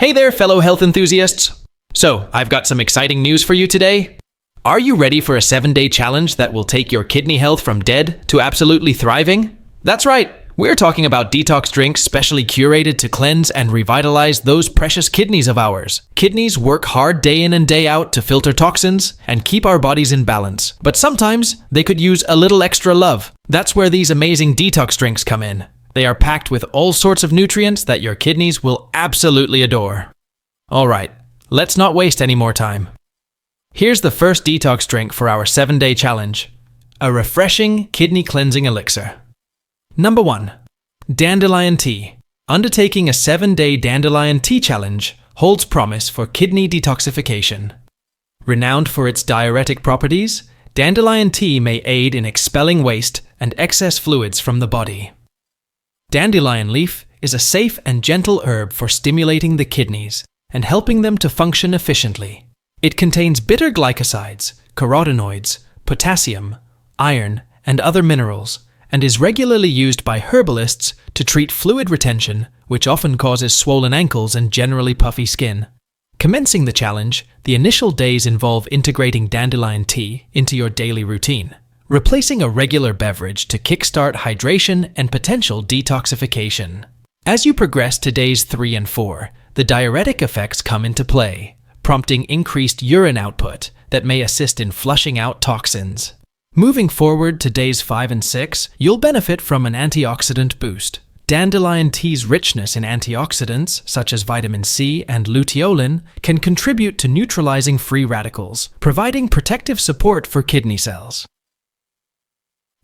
Hey there, fellow health enthusiasts! So, I've got some exciting news for you today. Are you ready for a 7-day challenge that will take your kidney health from dead to absolutely thriving? That's right, we're talking about detox drinks specially curated to cleanse and revitalize those precious kidneys of ours. Kidneys work hard day in and day out to filter toxins and keep our bodies in balance. But sometimes, they could use a little extra love. That's where these amazing detox drinks come in. They are packed with all sorts of nutrients that your kidneys will absolutely adore. Alright, let's not waste any more time. Here's the first detox drink for our 7-day challenge. A refreshing kidney cleansing elixir. Number 1. Dandelion tea. Undertaking a 7-day dandelion tea challenge holds promise for kidney detoxification. Renowned for its diuretic properties, dandelion tea may aid in expelling waste and excess fluids from the body. Dandelion leaf is a safe and gentle herb for stimulating the kidneys and helping them to function efficiently. It contains bitter glycosides, carotenoids, potassium, iron, and other minerals, and is regularly used by herbalists to treat fluid retention, which often causes swollen ankles and generally puffy skin. Commencing the challenge, the initial days involve integrating dandelion tea into your daily routine, replacing a regular beverage to kickstart hydration and potential detoxification. As you progress to days 3 and 4, the diuretic effects come into play, prompting increased urine output that may assist in flushing out toxins. Moving forward to days 5 and 6, you'll benefit from an antioxidant boost. Dandelion tea's richness in antioxidants, such as vitamin C and luteolin, can contribute to neutralizing free radicals, providing protective support for kidney cells.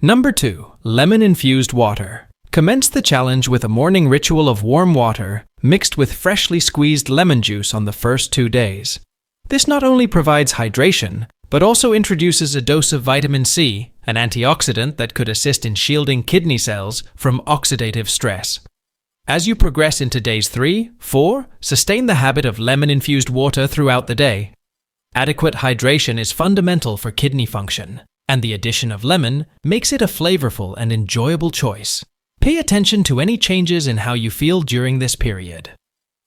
Number 2. Lemon-infused water. Commence the challenge with a morning ritual of warm water mixed with freshly squeezed lemon juice on the first 2 days. This not only provides hydration, but also introduces a dose of vitamin C, an antioxidant that could assist in shielding kidney cells from oxidative stress. As you progress into days 3, 4, sustain the habit of lemon-infused water throughout the day. Adequate hydration is fundamental for kidney function, and the addition of lemon makes it a flavorful and enjoyable choice. Pay attention to any changes in how you feel during this period.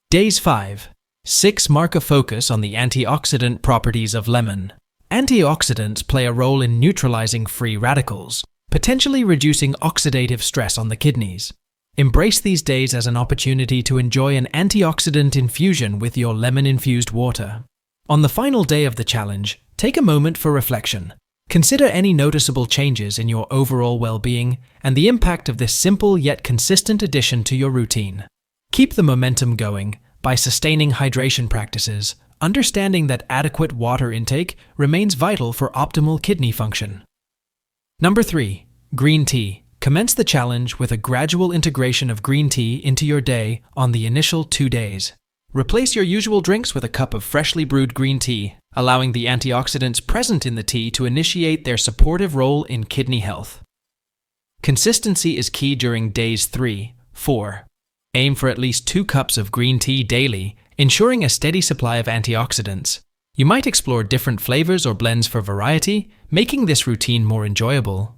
Days 5, 6 mark a focus on the antioxidant properties of lemon. Antioxidants play a role in neutralizing free radicals, potentially reducing oxidative stress on the kidneys. Embrace these days as an opportunity to enjoy an antioxidant infusion with your lemon-infused water. On the final day of the challenge, take a moment for reflection. Consider any noticeable changes in your overall well-being and the impact of this simple yet consistent addition to your routine. Keep the momentum going by sustaining hydration practices, understanding that adequate water intake remains vital for optimal kidney function. Number 3. Green tea. Commence the challenge with a gradual integration of green tea into your day on the initial 2 days. Replace your usual drinks with a cup of freshly brewed green tea, allowing the antioxidants present in the tea to initiate their supportive role in kidney health. Consistency is key during days 3, 4. Aim for at least 2 cups of green tea daily, ensuring a steady supply of antioxidants. You might explore different flavors or blends for variety, making this routine more enjoyable.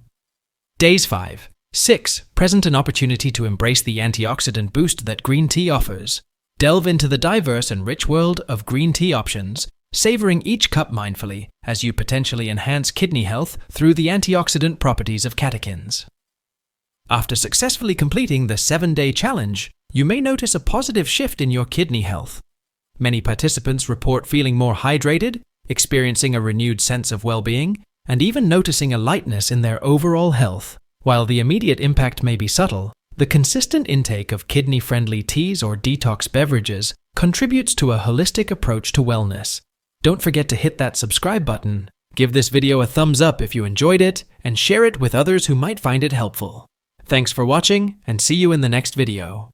Days 5, 6 present an opportunity to embrace the antioxidant boost that green tea offers. Delve into the diverse and rich world of green tea options, savoring each cup mindfully as you potentially enhance kidney health through the antioxidant properties of catechins. After successfully completing the 7-day challenge, you may notice a positive shift in your kidney health. Many participants report feeling more hydrated, experiencing a renewed sense of well-being, and even noticing a lightness in their overall health. While the immediate impact may be subtle, the consistent intake of kidney-friendly teas or detox beverages contributes to a holistic approach to wellness. Don't forget to hit that subscribe button, give this video a thumbs up if you enjoyed it, and share it with others who might find it helpful. Thanks for watching, and see you in the next video.